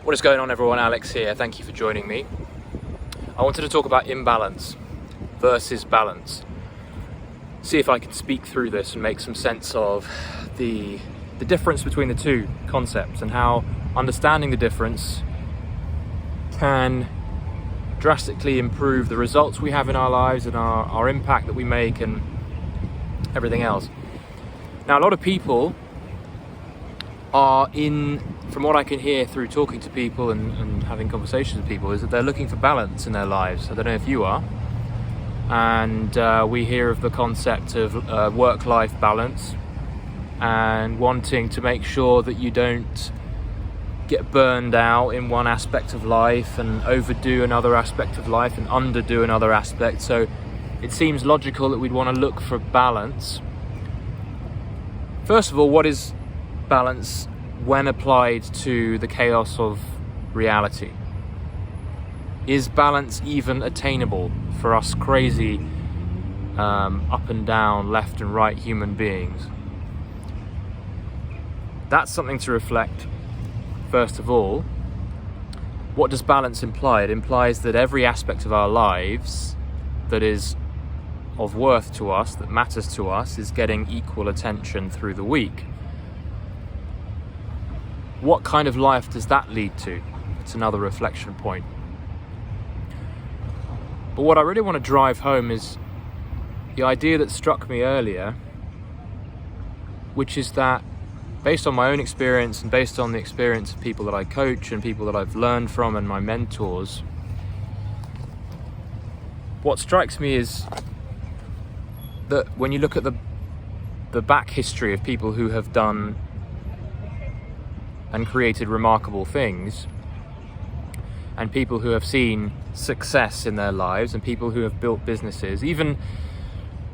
What is going on, everyone? Alex here. Thank you for joining me. I wanted to talk about imbalance versus balance. See if I can speak through this and make some sense of the difference between the two concepts and how understanding the difference can drastically improve the results we have in our lives and our impact that we make and everything else. Now, a lot of people are from what I can hear through talking to people and having conversations with people, is that they're looking for balance in their lives. I don't know if you are. And we hear of the concept of work-life balance and wanting to make sure that you don't get burned out in one aspect of life and overdo another aspect of life and underdo another aspect. So it seems logical that we'd want to look for balance. First of all, what is balance when applied to the chaos of reality? Is balance even attainable for us crazy, up and down, left and right human beings? That's something to reflect. First of all, what does balance imply? It implies that every aspect of our lives that is of worth to us, that matters to us, is getting equal attention through the week. What kind of life does that lead to? It's another reflection point. But what I really want to drive home is the idea that struck me earlier, which is that based on my own experience and based on the experience of people that I coach and people that I've learned from and my mentors, what strikes me is that when you look at the back history of people who have done and created remarkable things, and people who have seen success in their lives, and people who have built businesses, even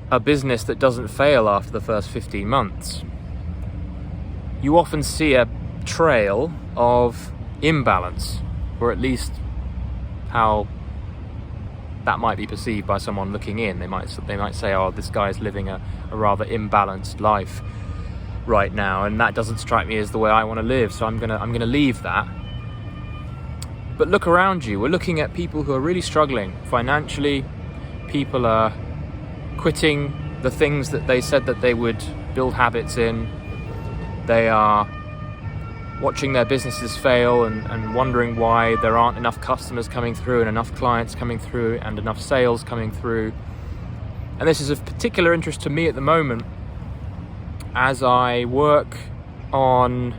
a business that doesn't fail after the first 15 months, you often see a trail of imbalance, or at least how that might be perceived by someone looking in. They might say, oh, this guy's living a rather imbalanced life right now, and that doesn't strike me as the way I want to live, so I'm gonna leave that. But look around you. We're looking at people who are really struggling financially. People are quitting the things that they said that they would build habits in. They are watching their businesses fail and wondering why there aren't enough customers coming through and enough clients coming through and enough sales coming through. And this is of particular interest to me at the moment as I work on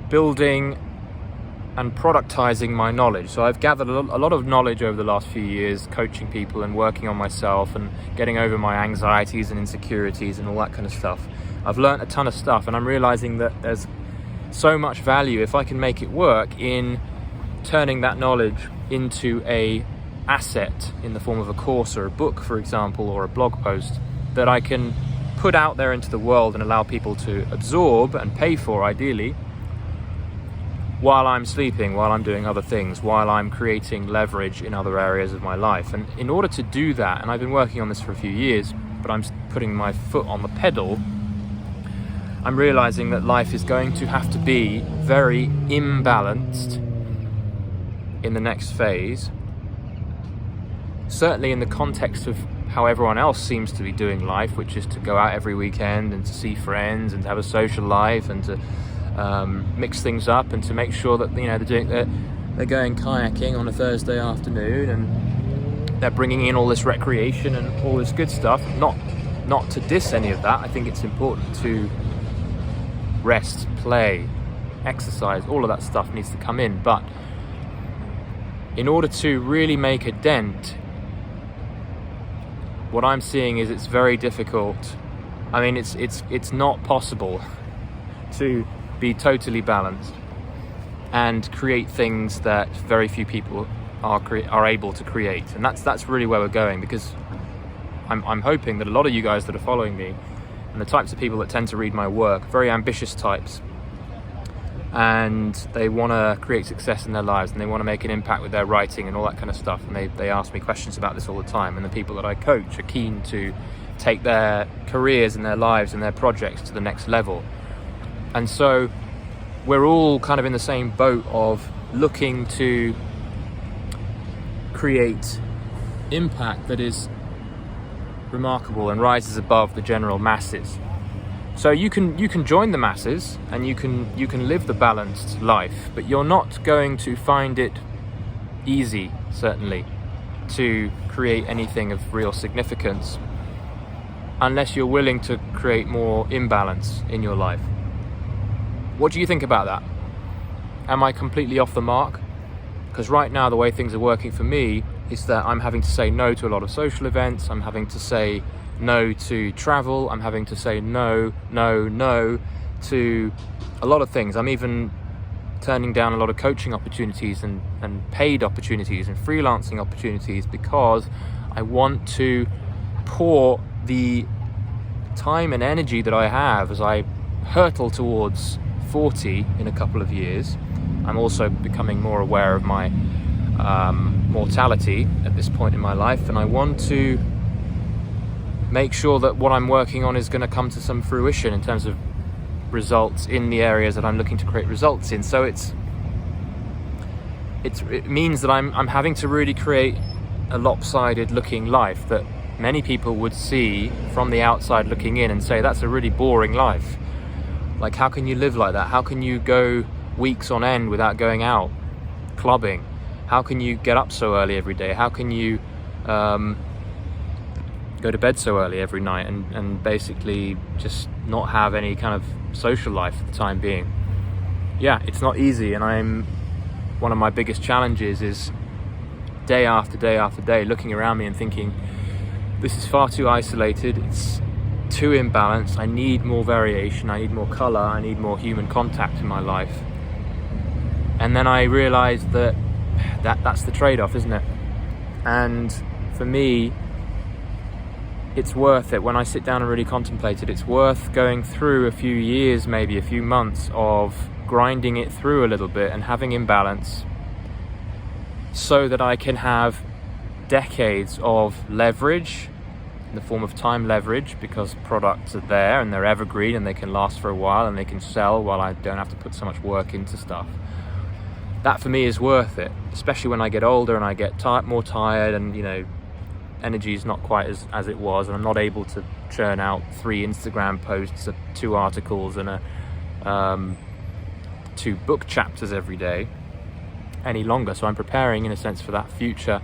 building and productizing my knowledge. So I've gathered a lot of knowledge over the last few years, coaching people and working on myself and getting over my anxieties and insecurities and all that kind of stuff. I've learned a ton of stuff, and I'm realizing that there's so much value if I can make it work in turning that knowledge into a asset in the form of a course or a book, for example, or a blog post that I can put out there into the world and allow people to absorb and pay for, ideally, while I'm sleeping, while I'm doing other things, while I'm creating leverage in other areas of my life. And in order to do that, and I've been working on this for a few years, but I'm putting my foot on the pedal, I'm realizing that life is going to have to be very imbalanced in the next phase. Certainly in the context of how everyone else seems to be doing life, which is to go out every weekend and to see friends and to have a social life and to mix things up and to make sure that they're going kayaking on a Thursday afternoon and they're bringing in all this recreation and all this good stuff. Not to diss any of that. I think it's important to rest, play, exercise. All of that stuff needs to come in, but in order to really make a dent, what I'm seeing is it's very difficult. I mean, it's not possible to be totally balanced and create things that very few people are able to create. And that's really where we're going, because I'm hoping that a lot of you guys that are following me and the types of people that tend to read my work, very ambitious types, and they want to create success in their lives and they want to make an impact with their writing and all that kind of stuff, and they ask me questions about this all the time, and the people that I coach are keen to take their careers and their lives and their projects to the next level. And so we're all kind of in the same boat of looking to create impact that is remarkable and rises above the general masses. So you can join the masses and you can live the balanced life, but you're not going to find it easy, certainly, to create anything of real significance unless you're willing to create more imbalance in your life. What do you think about that? Am I completely off the mark? Because right now the way things are working for me is that I'm having to say no to a lot of social events, I'm having to say no to travel, I'm having to say no to a lot of things. I'm even turning down a lot of coaching opportunities and paid opportunities and freelancing opportunities because I want to pour the time and energy that I have as I hurtle towards 40 in a couple of years. I'm also becoming more aware of my mortality at this point in my life, and I want to make sure that what I'm working on is going to come to some fruition in terms of results in the areas that I'm looking to create results in. So it means that I'm having to really create a lopsided looking life that many people would see from the outside looking in and say, that's a really boring life. Like, how can you live like that? How can you go weeks on end without going out clubbing? How can you get up so early every day? How can you go to bed so early every night and basically just not have any kind of social life for the time being? Yeah, it's not easy, and one of my biggest challenges is day after day after day looking around me and thinking, this is far too isolated, it's too imbalanced, I need more variation, I need more colour, I need more human contact in my life. And then I realised that's the trade-off, isn't it? And for me, it's worth it. When I sit down and really contemplate it, it's worth going through a few years, maybe a few months of grinding it through a little bit and having imbalance so that I can have decades of leverage in the form of time leverage, because products are there and they're evergreen and they can last for a while and they can sell while I don't have to put so much work into stuff. That for me is worth it, especially when I get older and I get more tired, and energy is not quite as it was, and I'm not able to churn out 3 Instagram posts, 2 articles and 2 book chapters every day any longer. So I'm preparing in a sense for that future,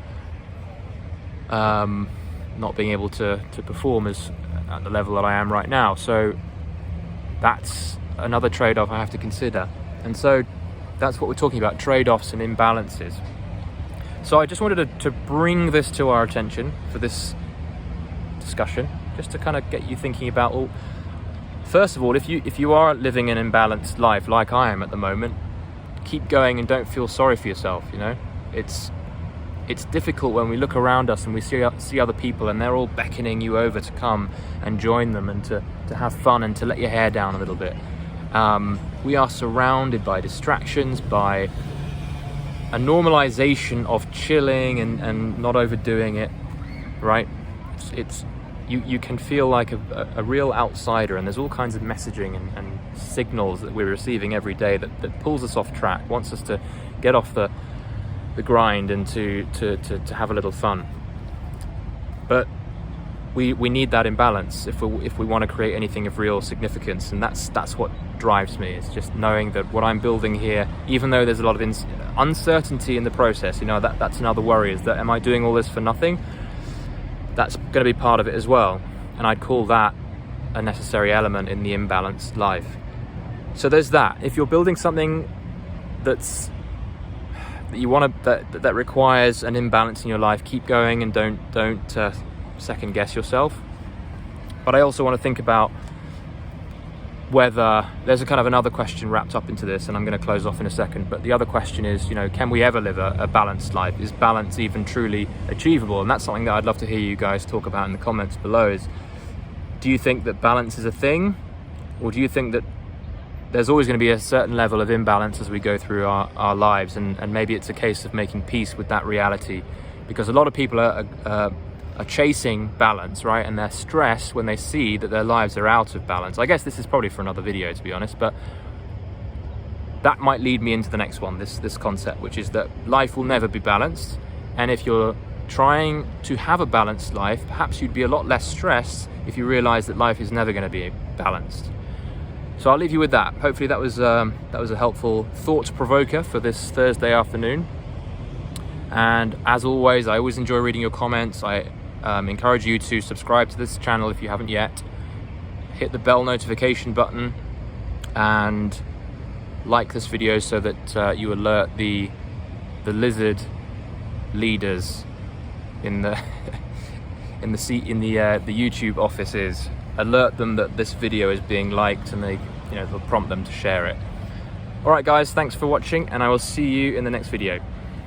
not being able to perform as at the level that I am right now. So that's another trade-off I have to consider. And so that's what we're talking about, trade-offs and imbalances. So I just wanted to bring this to our attention for this discussion, just to kind of get you thinking about, well, first of all, if you are living an imbalanced life like I am at the moment, keep going and don't feel sorry for yourself. It's difficult when we look around us and we see other people and they're all beckoning you over to come and join them and to have fun and to let your hair down a little bit. We are surrounded by distractions, by a normalization of chilling and not overdoing it, right? You can feel like a real outsider, and there's all kinds of messaging and signals that we're receiving every day that pulls us off track, wants us to get off the grind and to have a little fun. But we need that imbalance if we want to create anything of real significance, and that's what drives me. It's just knowing that what I'm building here, even though there's a lot of uncertainty in the process, that's another worry, is that am I doing all this for nothing? That's going to be part of it as well, and I'd call that a necessary element in the imbalanced life. So there's that. If you're building something that you want that requires an imbalance in your life, keep going and don't second guess yourself. But I also want to think about whether there's a kind of another question wrapped up into this, and I'm going to close off in a second. But the other question is, can we ever live a balanced life? Is balance even truly achievable? And that's something that I'd love to hear you guys talk about in the comments below. Is, do you think that balance is a thing, or do you think that there's always going to be a certain level of imbalance as we go through our lives, and maybe it's a case of making peace with that reality? Because a lot of people are chasing balance, right? And they're stressed when they see that their lives are out of balance. I guess this is probably for another video, to be honest, but that might lead me into the next one, this concept, which is that life will never be balanced. And if you're trying to have a balanced life, perhaps you'd be a lot less stressed if you realize that life is never going to be balanced. So I'll leave you with that. Hopefully that was a helpful thought provoker for this Thursday afternoon. And as always, I always enjoy reading your comments. I encourage you to subscribe to this channel if you haven't yet. Hit the bell notification button and like this video so that you alert the lizard leaders in the the YouTube offices. Alert them that this video is being liked, and they'll prompt them to share it. All right, guys, thanks for watching, and I will see you in the next video.